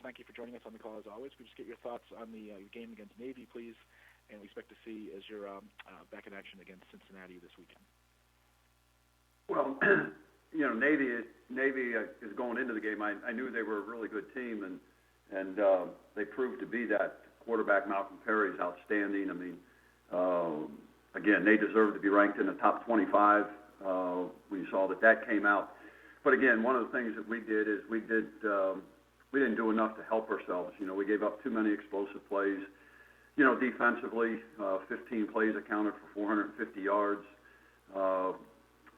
thank you for joining us on the call as always. We just get your thoughts on the game against Navy, please, and we expect to see as you're back in action against Cincinnati this weekend. Well, Navy is going into the game. I knew they were a really good team, and they proved to be that. Quarterback Malcolm Perry is outstanding. I mean, again, they deserve to be ranked in the top 25. We saw that came out. But again, one of the things that we did is we didn't do enough to help ourselves. We gave up too many explosive plays. Defensively, 15 plays accounted for 450 yards,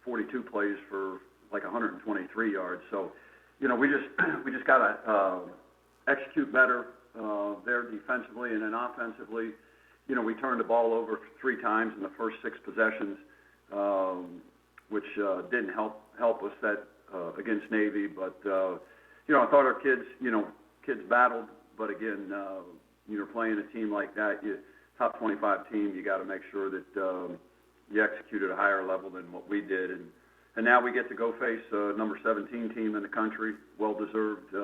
42 plays for like 123 yards. So, we just got to execute better there defensively, and then offensively, we turned the ball over 3 times in the first 6 possessions, which didn't help us against Navy. But I thought our kids battled. But again, you're playing a team like that, top 25 team, you got to make sure that you execute at a higher level than what we did. And now we get to go face number 17 team in the country, well-deserved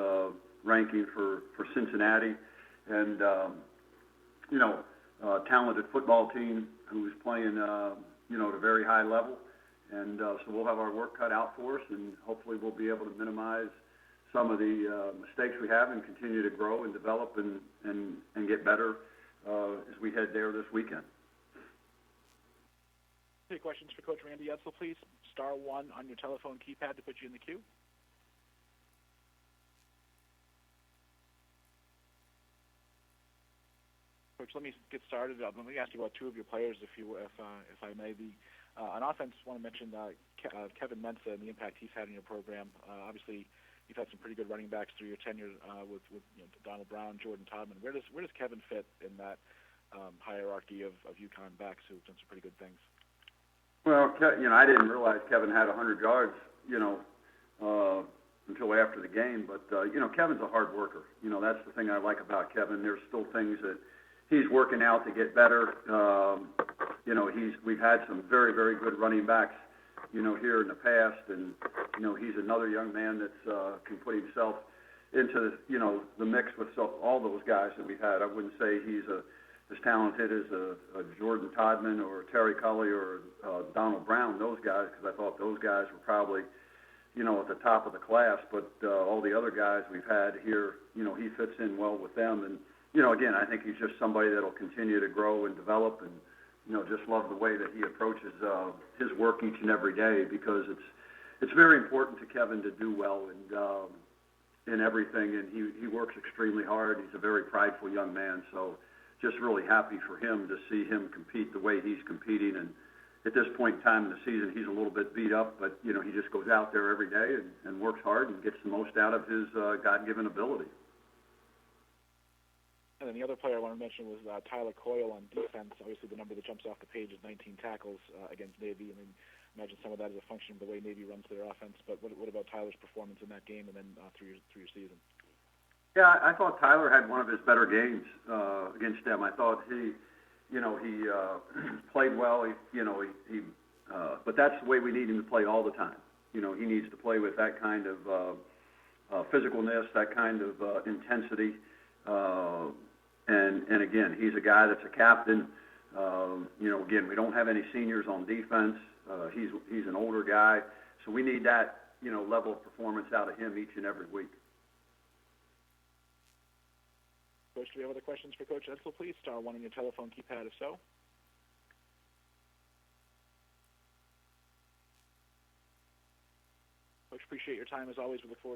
ranking for Cincinnati, and talented football team who's playing at a very high level. And so we'll have our work cut out for us, and hopefully we'll be able to minimize some of the mistakes we have and continue to grow and develop and get better as we head there this weekend. Any questions for Coach Randy Edsall, please? Star 1 on your telephone keypad to put you in the queue. Coach, let me get started. Let me ask you about 2 of your players, if I may. On offense, I want to mention Kevin Mensah and the impact he's had in your program. Obviously, you've had some pretty good running backs through your tenure with Donald Brown, Jordan Todman. Where does Kevin fit in that hierarchy of UConn backs who've done some pretty good things? Well, I didn't realize Kevin had 100 yards, until after the game. But Kevin's a hard worker. That's the thing I like about Kevin. There's still things that he's working out to get better. We've had some very, very good running backs, here in the past, and he's another young man that's can put himself into the mix with all those guys that we've had. I wouldn't say he's as talented as a Jordan Todman or Terry Cully or Donald Brown, those guys, because I thought those guys were probably at the top of the class. But all the other guys we've had here, he fits in well with them. And again, I think he's just somebody that'll continue to grow and develop, and just love the way that he approaches his work each and every day, because it's very important to Kevin to do well and in everything, and he works extremely hard. He's a very prideful young man, so just really happy for him to see him compete the way he's competing. And at this point in time in the season, he's a little bit beat up, but he just goes out there every day and works hard and gets the most out of his God-given ability. And then the other player I want to mention was Tyler Coyle on defense. Obviously, the number that jumps off the page is 19 tackles against Navy. I mean, imagine some of that is a function of the way Navy runs their offense. But what about Tyler's performance in that game and then through your season? Yeah, I thought Tyler had one of his better games against them. I thought he played well. But that's the way we need him to play all the time. He needs to play with that kind of physicalness, that kind of intensity. And again, he's a guy that's a captain. Again, we don't have any seniors on defense. He's an older guy, so we need that level of performance out of him each and every week. Coach, do we have other questions for Coach Edsall, please? Star 1 on your telephone keypad, if so. Coach, appreciate your time as always. We look forward